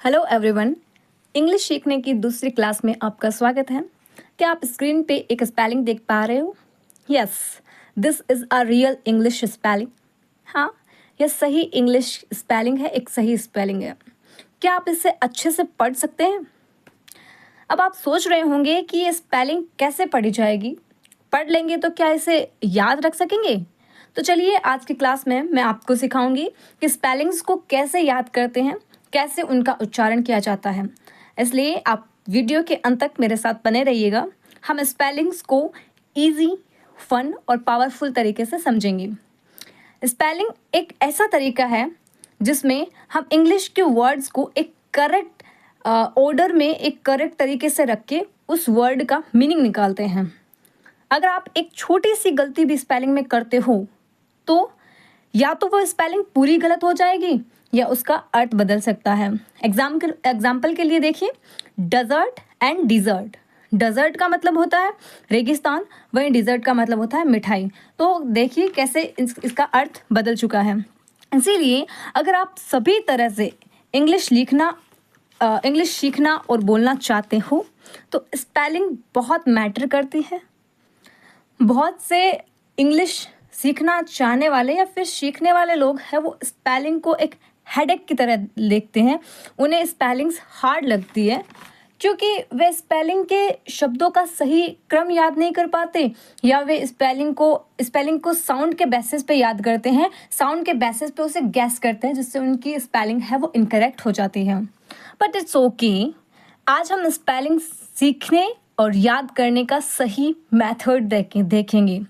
Hello everyone. English सीखने की दूसरी क्लास में आपका स्वागत है। क्या आप स्क्रीन पे एक स्पेलिंग देख पा रहे हो? Yes, this is a real English spelling. हाँ, यह सही इंग्लिश स्पेलिंग है, एक सही स्पेलिंग है। क्या आप इसे अच्छे से पढ़ सकते हैं? अब आप सोच रहे होंगे कि ये स्पेलिंग कैसे पढ़ी जाएगी? पढ़ लेंगे तो क्या इसे याद रख सकेंगे? तो चलिए आज की क्लास में मैं आपको सिखाऊंगी कि स्पेलिंग्स को कैसे याद करते हैं, कैसे उनका उच्चारण किया जाता है। इसलिए आप वीडियो के अंत तक मेरे साथ बने रहिएगा। हम स्पेलिंग्स को ईजी, फन और पावरफुल तरीके से समझेंगे। स्पेलिंग एक ऐसा तरीका है जिसमें हम इंग्लिश के वर्ड्स को एक करेक्ट ऑर्डर में, एक करेक्ट तरीके से रख के उस वर्ड का मीनिंग निकालते हैं। अगर आप एक छोटी सी गलती भी स्पेलिंग में करते हो तो या तो वो स्पेलिंग पूरी गलत हो जाएगी या उसका अर्थ बदल सकता है। एग्जाम्पल के लिए देखिए, डेजर्ट एंड डिज़र्ट। डेजर्ट का मतलब होता है रेगिस्तान, वहीं डिज़र्ट का मतलब होता है मिठाई। तो देखिए कैसे इसका अर्थ बदल चुका है। इसीलिए अगर आप सभी तरह से इंग्लिश सीखना और बोलना चाहते हो तो स्पेलिंग बहुत मैटर करती है। बहुत से इंग्लिश सीखना चाहने वाले या फिर सीखने वाले लोग हैं, वो स्पेलिंग को एक हेडेक की तरह देखते हैं। उन्हें स्पेलिंग्स हार्ड लगती है क्योंकि वे स्पेलिंग के शब्दों का सही क्रम याद नहीं कर पाते, या वे स्पेलिंग को साउंड के बेसिस पे याद करते हैं, साउंड के बेसिस पे उसे गैस करते हैं, जिससे उनकी स्पेलिंग है वो इनकरेक्ट हो जाती है। But it's okay. आज हम स्पेलिंग सीखने और याद करने का सही मेथड देखेंगे।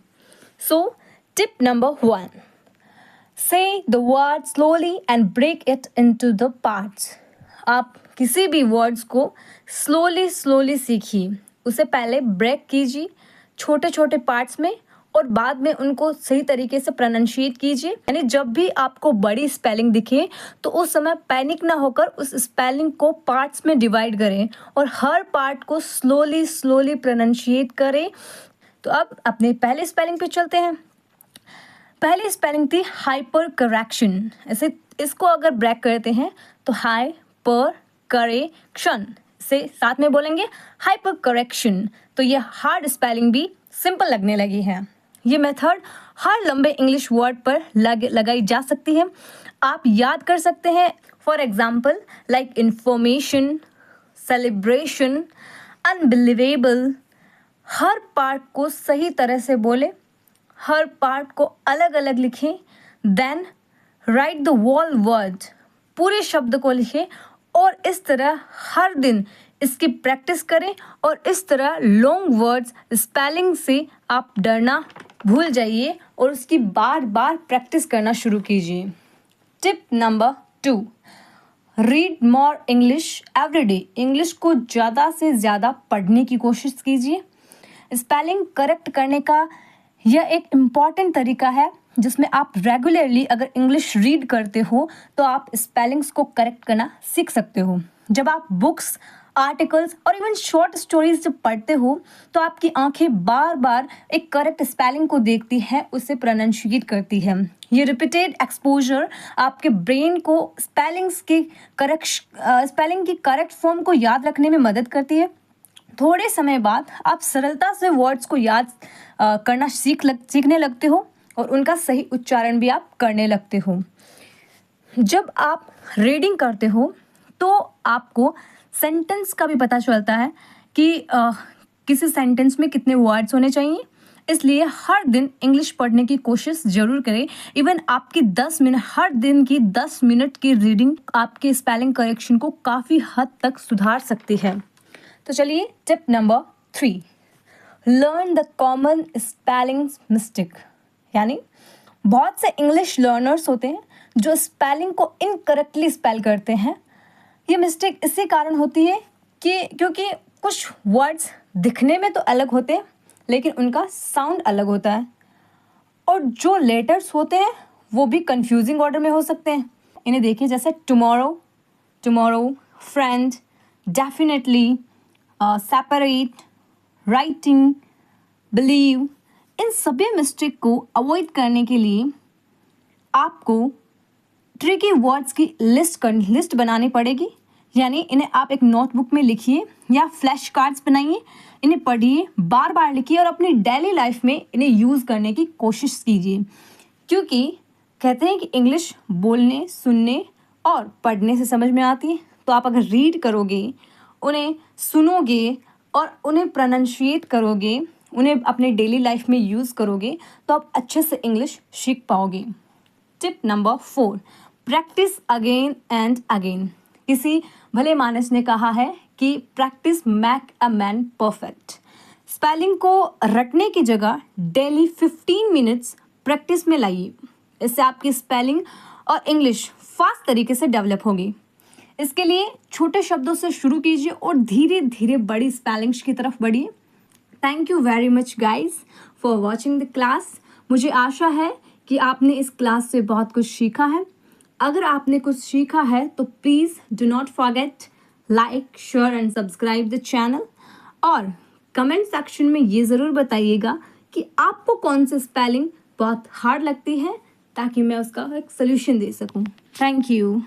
So tip number 1, say the word slowly and break it into the parts. आप किसी भी वर्ड्स को स्लोली सीखिए, उसे पहले ब्रेक कीजिए छोटे छोटे पार्ट्स में और बाद में उनको सही तरीके से प्रोनाउंशिएट कीजिए। यानी जब भी आपको बड़ी स्पेलिंग दिखे तो उस समय पैनिक ना होकर उस स्पेलिंग को पार्ट्स में डिवाइड करें और हर पार्ट को स्लोली प्रोनाउंशिएट करें। तो अब अपने पहले स्पेलिंग पे चलते हैं। पहली स्पेलिंग थी हाइपर करेक्शन। ऐसे इसको अगर ब्रेक करते हैं तो हाइपर करेक्शन से साथ में बोलेंगे हाइपर करेक्शन। तो ये हार्ड स्पेलिंग भी सिंपल लगने लगी है। ये मेथड हर लंबे इंग्लिश वर्ड पर लगाई जा सकती है। आप याद कर सकते हैं, for example like information, celebration, unbelievable. Her part को सही तरह से बोले, हर पार्ट को अलग अलग लिखें, then write the whole word, पूरे शब्द को लिखें और इस तरह हर दिन इसकी प्रैक्टिस करें और इस तरह लॉन्ग वर्ड्स स्पेलिंग से आप डरना भूल जाइए और उसकी बार बार प्रैक्टिस करना शुरू कीजिए। Tip number 2, read more English every day. English को ज़्यादा से ज़्यादा पढ़ने की कोशिश कीजिए। स्पेलिंग करेक्ट करने का यह एक इम्पॉर्टेंट तरीका है जिसमें आप रेगुलरली अगर इंग्लिश रीड करते हो तो आप स्पेलिंग्स को करेक्ट करना सीख सकते हो। जब आप बुक्स, आर्टिकल्स और इवन शॉर्ट स्टोरीज जब पढ़ते हो तो आपकी आंखें बार बार एक करेक्ट स्पेलिंग को देखती हैं, उसे प्रोनाउंशिएट करती है। ये रिपीटेड एक्सपोजर आपके ब्रेन को स्पेलिंग की करेक्ट फॉर्म को याद रखने में मदद करती है। थोड़े समय बाद आप सरलता से वर्ड्स को याद करना सीखने लगते हो और उनका सही उच्चारण भी आप करने लगते हो। जब आप रीडिंग करते हो तो आपको सेंटेंस का भी पता चलता है कि किसी सेंटेंस में कितने वर्ड्स होने चाहिए। इसलिए हर दिन इंग्लिश पढ़ने की कोशिश जरूर करें। इवन आपकी 10 मिनट, हर दिन की 10 मिनट की रीडिंग आपके स्पेलिंग करेक्शन को काफ़ी हद तक सुधार सकती है। तो चलिए tip number 3, learn the common spelling mistake. यानी बहुत से इंग्लिश लर्नर्स होते हैं जो स्पेलिंग को इनकरेक्टली स्पेल करते हैं। ये मिस्टेक इसी कारण होती है कि क्योंकि कुछ वर्ड्स दिखने में तो अलग होते हैं लेकिन उनका साउंड अलग होता है, और जो लेटर्स होते हैं वो भी कंफ्यूजिंग ऑर्डर में हो सकते हैं। इन्हें देखिए, जैसे tomorrow, friend, definitely, separate, writing, believe. इन सभी मिस्टेक को अवॉइड करने के लिए आपको ट्रिकी वर्ड्स की लिस्ट बनानी पड़ेगी यानी इन्हें आप एक नोटबुक में लिखिए या फ्लैश कार्ड्स बनाइए, इन्हें पढ़िए, बार बार लिखिए और अपनी डेली लाइफ में इन्हें यूज़ करने की कोशिश कीजिए। क्योंकि कहते हैं कि इंग्लिश बोलने, सुनने और पढ़ने से समझ में आती है। तो आप अगर रीड करोगे, उन्हें सुनोगे और उन्हें प्रोनाउंशिएट करोगे, उन्हें अपने डेली लाइफ में यूज़ करोगे, तो आप अच्छे से इंग्लिश सीख पाओगे। Tip number 4, practice again and again. किसी भले मानस ने कहा है कि practice make a man perfect. Spelling को रटने की जगह डेली 15 मिनट्स प्रैक्टिस में लाइए। इससे आपकी स्पेलिंग और इंग्लिश फास्ट तरीके से डेवलप होगी। इसके लिए छोटे शब्दों से शुरू कीजिए और धीरे धीरे बड़ी स्पेलिंग्स की तरफ बढ़िए। Thank you very much guys for watching the class. मुझे आशा है कि आपने इस क्लास से बहुत कुछ सीखा है। अगर आपने कुछ सीखा है तो please do not forget like, share and subscribe the channel. और कमेंट सेक्शन में ये ज़रूर बताइएगा कि आपको कौन सी स्पेलिंग बहुत हार्ड लगती है, ताकि मैं उसका एक सोल्यूशन दे सकूं। Thank you.